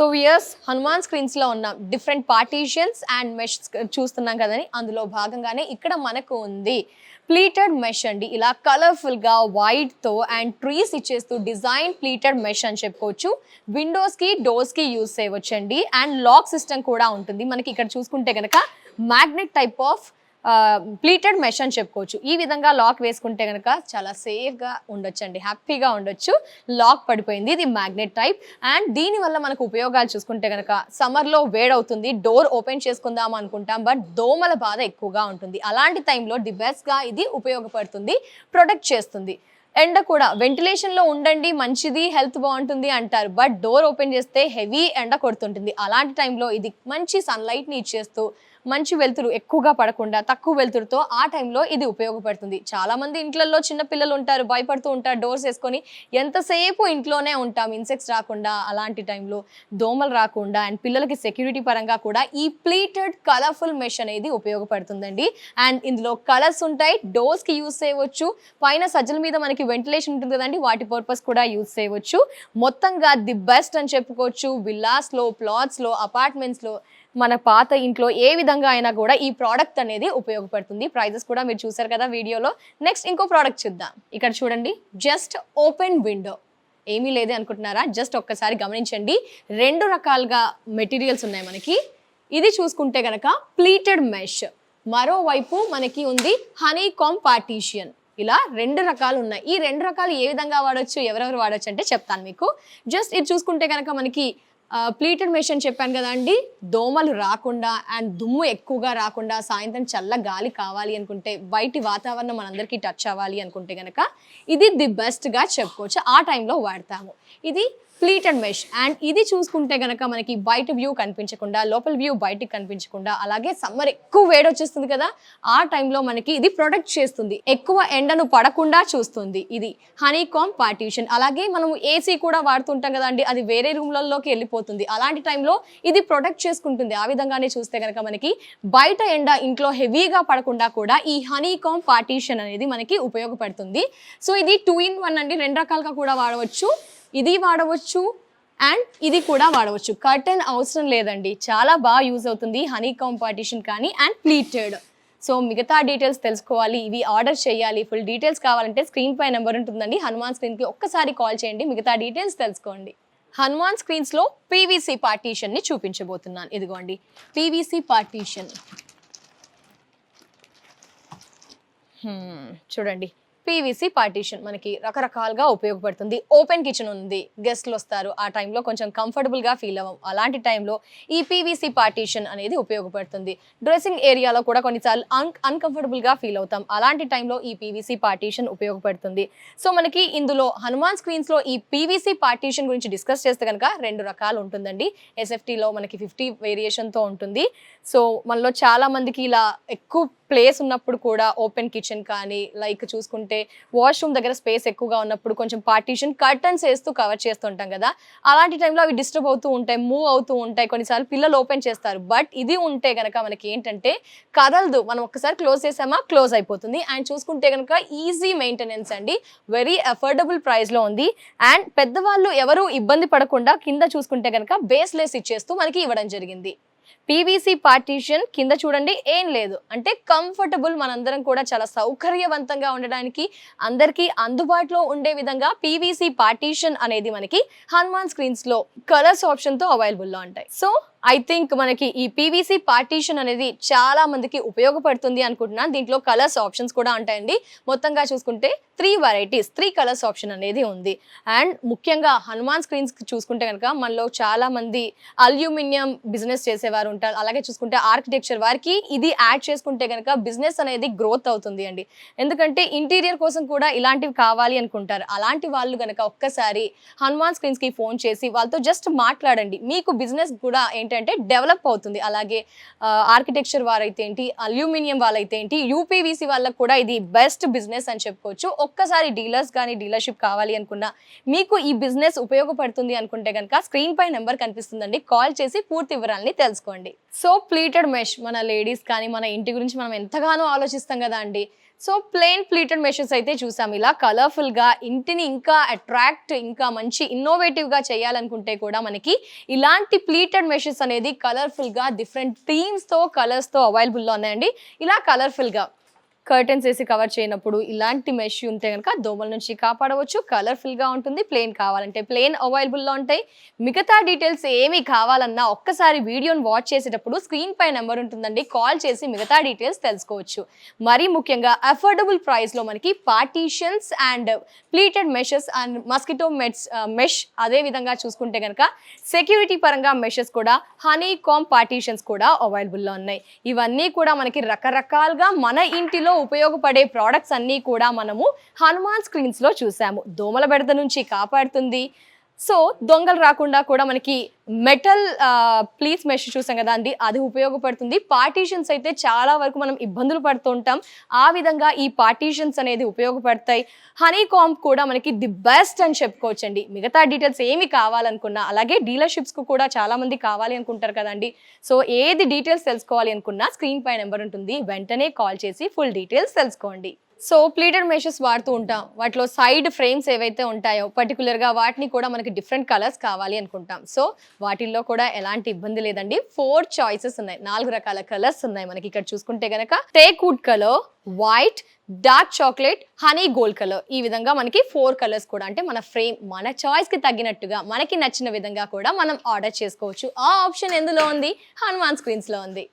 So weirs Hanuman screens లో ఉన్న different partitions and mesh చూస్తున్నాం కదని అందులో భాగంగానే ఇక్కడ మనకు ఉంది ప్లీటెడ్ మెష్ అండి. ఇలా కలర్ఫుల్ గా వైట్ తో అండ్ ట్రీస్ ఇచ్చేస్తూ డిజైన్ ప్లీటెడ్ మెష్ అని చెప్పుకోవచ్చు. విండోస్ కి డోర్స్ కి యూజ్ చేయవచ్చండి. అండ్ లాక్ సిస్టమ్ కూడా ఉంటుంది. మనకి ఇక్కడ చూసుకుంటే కనుక magnet type of pleated mesh అని చెప్పుకోవచ్చు. ఈ విధంగా లాక్ వేసుకుంటే కనుక చాలా సేఫ్గా ఉండొచ్చు అండి, హ్యాపీగా ఉండొచ్చు. లాక్ పడిపోయింది, ఇది మ్యాగ్నెట్ టైప్. అండ్ దీనివల్ల మనకు ఉపయోగాలు చూసుకుంటే కనుక సమ్మర్లో వేడవుతుంది, డోర్ ఓపెన్ చేసుకుందాం అనుకుంటాం, బట్ దోమల బాధ ఎక్కువగా ఉంటుంది. అలాంటి టైంలో ది బెస్ట్గా ఇది ఉపయోగపడుతుంది, ప్రొటెక్ట్ చేస్తుంది. ఎండ కూడా వెంటిలేషన్లో ఉండండి మంచిది, హెల్త్ బాగుంటుంది అంటారు, బట్ డోర్ ఓపెన్ చేస్తే హెవీ ఎండ కొడుతుంటుంది. అలాంటి టైంలో ఇది మంచి సన్లైట్ని ఇచ్చేస్తూ మంచి వెలుతురు ఎక్కువగా పడకుండా తక్కువ వెలుతురుతో ఆ టైంలో ఇది ఉపయోగపడుతుంది. చాలా మంది ఇంట్లలో చిన్న పిల్లలు ఉంటారు, భయపడుతూ ఉంటారు డోర్స్ వేసుకొని, ఎంతసేపు ఇంట్లోనే ఉంటాం ఇన్సెక్ట్స్ రాకుండా. అలాంటి టైంలో దోమలు రాకుండా అండ్ పిల్లలకి సెక్యూరిటీ పరంగా కూడా ఈ ప్లీటెడ్ కలర్ఫుల్ మెష్ అనేది ఉపయోగపడుతుందండి. అండ్ ఇందులో కలర్స్ ఉంటాయి, డోర్స్కి యూజ్ చేయవచ్చు, పైన సజ్జల మీద మనకి వెంటిలేషన్ ఉంటుంది కదండి, వాటి పర్పస్ కూడా యూజ్ చేయవచ్చు. మొత్తంగా ది బెస్ట్ అని చెప్పుకోవచ్చు. విల్లాస్లో, ప్లాట్స్లో, అపార్ట్మెంట్స్లో, మన పాత ఇంట్లో ఏ విధంగా అయినా కూడా ఈ ప్రోడక్ట్ అనేది ఉపయోగపడుతుంది. ప్రైజెస్ కూడా మీరు చూసారు కదా వీడియోలో. నెక్స్ట్ ఇంకో ప్రోడక్ట్ చూద్దాం. ఇక్కడ చూడండి, జస్ట్ ఓపెన్ విండో. ఏమీ లేదే అనుకుంటున్నారా? జస్ట్ ఒక్కసారి గమనించండి, రెండు రకాలుగా మెటీరియల్స్ ఉన్నాయి మనకి. ఇది చూసుకుంటే కనుక ప్లీటెడ్ మెష్, మరోవైపు మనకి ఉంది హనీకామ్ పార్టీషన్. ఇలా రెండు రకాలు ఉన్నాయి. ఈ రెండు రకాలు ఏ విధంగా వాడచ్చు, ఎవరెవరు వాడచ్చు అంటే చెప్తాను మీకు. జస్ట్ ఇది చూసుకుంటే కనుక మనకి ప్లీటెడ్ మెష్ అని చెప్పాను కదా అండి, దోమలు రాకుండా అండ్ దుమ్ము ఎక్కువగా రాకుండా, సాయంత్రం చల్ల గాలి కావాలి అనుకుంటే, బయటి వాతావరణం మనందరికీ టచ్ అవ్వాలి అనుకుంటే కనుక ఇది ది బెస్ట్గా చెప్పుకోవచ్చు. ఆ టైంలో వాడతాము. ఇది ప్లీటెడ్ మెష్. అండ్ ఇది చూసుకుంటే కనుక మనకి బయట వ్యూ కనిపించకుండా, లోపల వ్యూ బయటకు కనిపించకుండా, అలాగే సమ్మర్ ఎక్కువ వేడి వచ్చేస్తుంది కదా, ఆ టైంలో మనకి ఇది ప్రొటెక్ట్ చేస్తుంది, ఎక్కువ ఎండను పడకుండా చూస్తుంది. ఇది హనీకామ్ పార్టీషన్. అలాగే మనం ఏసీ కూడా వాడుతుంటాం కదండి, అది వేరే రూమ్లలోకి వెళ్ళిపోతుంది. అలాంటి టైంలో ఇది ప్రొటెక్ట్ చేసుకుంటుంది. ఆ విధంగానే చూస్తే కనుక మనకి బయట ఎండ ఇంట్లో హెవీగా పడకుండా కూడా ఈ హనీకామ్ పార్టీషన్ అనేది మనకి ఉపయోగపడుతుంది. సో ఇది 2-in-1 అండి, రెండు రకాలుగా కూడా వాడవచ్చు. ఇది వాడవచ్చు అండ్ ఇది కూడా వాడవచ్చు. కర్టెన్ అవసరం లేదండి, చాలా బాగా యూజ్ అవుతుంది హనీకామ్ పార్టీషన్ కానీ అండ్ ప్లీటెడ్. సో మిగతా డీటెయిల్స్ తెలుసుకోవాలి, ఇవి ఆర్డర్ చేయాలి, ఫుల్ డీటెయిల్స్ కావాలంటే స్క్రీన్ పై నెంబర్ ఉంటుందండి, హనుమాన్ స్క్రీన్కి ఒక్కసారి కాల్ చేయండి, మిగతా డీటెయిల్స్ తెలుసుకోండి. హనుమాన్ స్క్రీన్స్లో పీవీసీ పార్టీషన్ని చూపించబోతున్నాను. ఇదిగోండి పీవీసీ పార్టీషన్. చూడండి, పీవీసీ పార్టీషన్ మనకి రకరకాలుగా ఉపయోగపడుతుంది. ఓపెన్ కిచెన్ ఉంది, గెస్ట్లు వస్తారు, ఆ టైంలో కొంచెం కంఫర్టబుల్గా ఫీల్ అవ్వం. అలాంటి టైంలో ఈ పీవీసీ పార్టీషన్ అనేది ఉపయోగపడుతుంది. డ్రెస్సింగ్ ఏరియాలో కూడా కొన్నిసార్లు అన్కంఫర్టబుల్గా ఫీల్ అవుతాం. అలాంటి టైంలో ఈ పీవీసీ పార్టీషన్ ఉపయోగపడుతుంది. సో మనకి ఇందులో హనుమాన్ స్క్రీన్స్లో ఈ పీవీసీ పార్టీషన్ గురించి డిస్కస్ చేస్తే కనుక రెండు రకాలు ఉంటుందండి. ఎస్ఎఫ్టీలో మనకి 50 వేరియేషన్తో ఉంటుంది. సో మనలో చాలా మందికి ఇలా ఎక్కువ ప్లేస్ ఉన్నప్పుడు కూడా ఓపెన్ కిచెన్ కానీ, లైక్ చూసుకుంటే వాష్రూమ్ దగ్గర స్పేస్ ఎక్కువగా ఉన్నప్పుడు కొంచెం పార్టీషన్ కర్టన్స్ వేస్తూ కవర్ చేస్తుంటాం కదా, అలాంటి టైంలో అవి డిస్టర్బ్ అవుతూ ఉంటాయి, మూవ్ అవుతూ ఉంటాయి, కొన్నిసార్లు పిల్లలు ఓపెన్ చేస్తారు. బట్ ఇది ఉంటే కనుక మనకి ఏంటంటే కదలదు, మనం ఒక్కసారి క్లోజ్ చేసామా క్లోజ్ అయిపోతుంది. అండ్ చూసుకుంటే కనుక ఈజీ మెయింటెనెన్స్ అండి, వెరీ అఫోర్డబుల్ ప్రైస్లో ఉంది. అండ్ పెద్దవాళ్ళు ఎవరు ఇబ్బంది పడకుండా కింద చూసుకుంటే కనుక బేస్లెస్ ఇచ్చేస్తూ మనకి ఇవ్వడం జరిగింది. పీవీసీ పార్టీషన్ కింద చూడండి ఏం లేదు, అంటే కంఫర్టబుల్, మనందరం కూడా చాలా సౌకర్యవంతంగా ఉండడానికి అందరికీ అందుబాటులో ఉండే విధంగా పీవీసీ పార్టీషన్ అనేది మనకి హనుమాన్ స్క్రీన్స్లో కలర్స్ ఆప్షన్తో అవైలబుల్లో ఉంటాయి. సో ఐ థింక్ మనకి ఈ పీవీసీ పార్టీషన్ అనేది చాలా మందికి ఉపయోగపడుతుంది అనుకుంటున్నాను. దీంట్లో కలర్స్ ఆప్షన్స్ కూడా ఉంటాయండి. మొత్తంగా చూసుకుంటే 3 వెరైటీస్, 3 కలర్స్ ఆప్షన్ అనేది ఉంది. అండ్ ముఖ్యంగా హనుమాన్ స్క్రీన్స్ చూసుకుంటే కనుక మనలో చాలా మంది అల్యూమినియం బిజినెస్ చేసేవారు ఉంటారు. అలాగే చూసుకుంటే ఆర్కిటెక్చర్ వారికి ఇది యాడ్ చేసుకుంటే కనుక బిజినెస్ అనేది గ్రోత్ అవుతుంది అండి. ఎందుకంటే ఇంటీరియర్ కోసం కూడా ఇలాంటివి కావాలి అనుకుంటారు. అలాంటి వాళ్ళు కనుక ఒక్కసారి హనుమాన్ స్క్రీన్స్కి ఫోన్ చేసి వాళ్ళతో జస్ట్ మాట్లాడండి, మీకు బిజినెస్ కూడా ఏంటంటే డెవలప్ అవుతుంది. అలాగే ఆర్కిటెక్చర్ వారైతే ఏంటి, అల్యూమినియం వాళ్ళైతే ఏంటి, యూపీవీసీ వాళ్ళకు కూడా ఇది బెస్ట్ బిజినెస్ అని చెప్పుకోవచ్చు. ఒక్కసారి డీలర్స్ కానీ డీలర్షిప్ కావాలి అనుకున్నా, మీకు ఈ బిజినెస్ ఉపయోగపడుతుంది అనుకుంటే కనుక స్క్రీన్ పై నెంబర్ కనిపిస్తుందండి, కాల్ చేసి పూర్తి వివరాలని తెలుసుకోండి. అండి. సో ప్లీటెడ్ మెష్ మన లేడీస్ కానీ మన ఇంటి గురించి మనం ఎంతగానో ఆలోచిస్తాం కదా అండి. సో ప్లెయిన్ ప్లీటెడ్ మెషెస్ అయితే చూసాం. ఇలా కలర్ఫుల్గా ఇంటిని ఇంకా అట్రాక్ట్ ఇంకా మంచి ఇన్నోవేటివ్గా చేయాలనుకుంటే కూడా మనకి ఇలాంటి ప్లీటెడ్ మెషెస్ అనేది కలర్ఫుల్గా డిఫరెంట్ థీమ్స్తో కలర్స్తో అవైలబుల్లో ఉన్నాయండి. ఇలా కలర్ఫుల్గా కర్టెన్స్ వేసి కవర్ చేయనప్పుడు ఇలాంటి మెష్ ఉంటే కనుక దోమల నుంచి కాపాడవచ్చు. కలర్ఫుల్గా ఉంటుంది. ప్లెయిన్ కావాలంటే ప్లెయిన్ అవైలబుల్లో ఉంటాయి. మిగతా డీటెయిల్స్ ఏమి కావాలన్నా ఒక్కసారి వీడియోని వాచ్ చేసేటప్పుడు స్క్రీన్ పై నెంబర్ ఉంటుందండి, కాల్ చేసి మిగతా డీటెయిల్స్ తెలుసుకోవచ్చు. మరీ ముఖ్యంగా అఫోర్డబుల్ ప్రైస్లో మనకి partitions and pleated meshes and mosquito mesh అదేవిధంగా చూసుకుంటే కనుక సెక్యూరిటీ పరంగా మెషెస్ కూడా హనీ కామ్ పార్టీషన్స్ కూడా అవైలబుల్లో ఉన్నాయి. ఇవన్నీ కూడా మనకి రకరకాలుగా మన ఇంటిలో ఉపయోగపడే ప్రోడక్ట్స్ అన్నీ కూడా మనము హనుమాన్ స్క్రీన్స్ లో చూసాము. దోమల బెడద నుంచి కాపాడుతుంది. సో దొంగలు రాకుండా కూడా మనకి మెటల్ ప్లీట్స్ మెష్ చూసాం కదా అండి, అది ఉపయోగపడుతుంది. పార్టీషన్స్ అయితే చాలా వరకు మనం ఇబ్బందులు పడుతూ ఉంటాం. ఆ విధంగా ఈ పార్టీషన్స్ అనేది ఉపయోగపడతాయి. హనీ కాంప్ కూడా మనకి ది బెస్ట్ అని చెప్పుకోవచ్చండి. మిగతా డీటెయిల్స్ ఏమి కావాలనుకున్నా, అలాగే డీలర్షిప్స్కు కూడా చాలా మంది కావాలి అనుకుంటారు కదండి. సో ఏది డీటెయిల్స్ తెలుసుకోవాలి అనుకున్నా స్క్రీన్ పై నెంబర్ ఉంటుంది, వెంటనే కాల్ చేసి ఫుల్ డీటెయిల్స్ తెలుసుకోండి. సో ప్లీటెడ్ మెషెస్ వాడుతూ ఉంటాం. వాటిలో సైడ్ ఫ్రేమ్స్ ఏవైతే ఉంటాయో పర్టికులర్గా వాటిని కూడా మనకి డిఫరెంట్ కలర్స్ కావాలి అనుకుంటాం. సో వాటిల్లో కూడా ఎలాంటి ఇబ్బంది లేదండి. 4 చాయిసెస్ ఉన్నాయి, 4 రకాల కలర్స్ ఉన్నాయి మనకి. ఇక్కడ చూసుకుంటే కనుక teak wood colour, white, dark chocolate, honey gold colour, ఈ విధంగా మనకి 4 కలర్స్ కూడా, అంటే మన ఫ్రేమ్ మన చాయిస్కి తగ్గినట్టుగా మనకి నచ్చిన విధంగా కూడా మనం ఆర్డర్ చేసుకోవచ్చు. ఆ ఆప్షన్ ఎందులో ఉంది? హనుమాన్ స్క్రీన్స్లో ఉంది.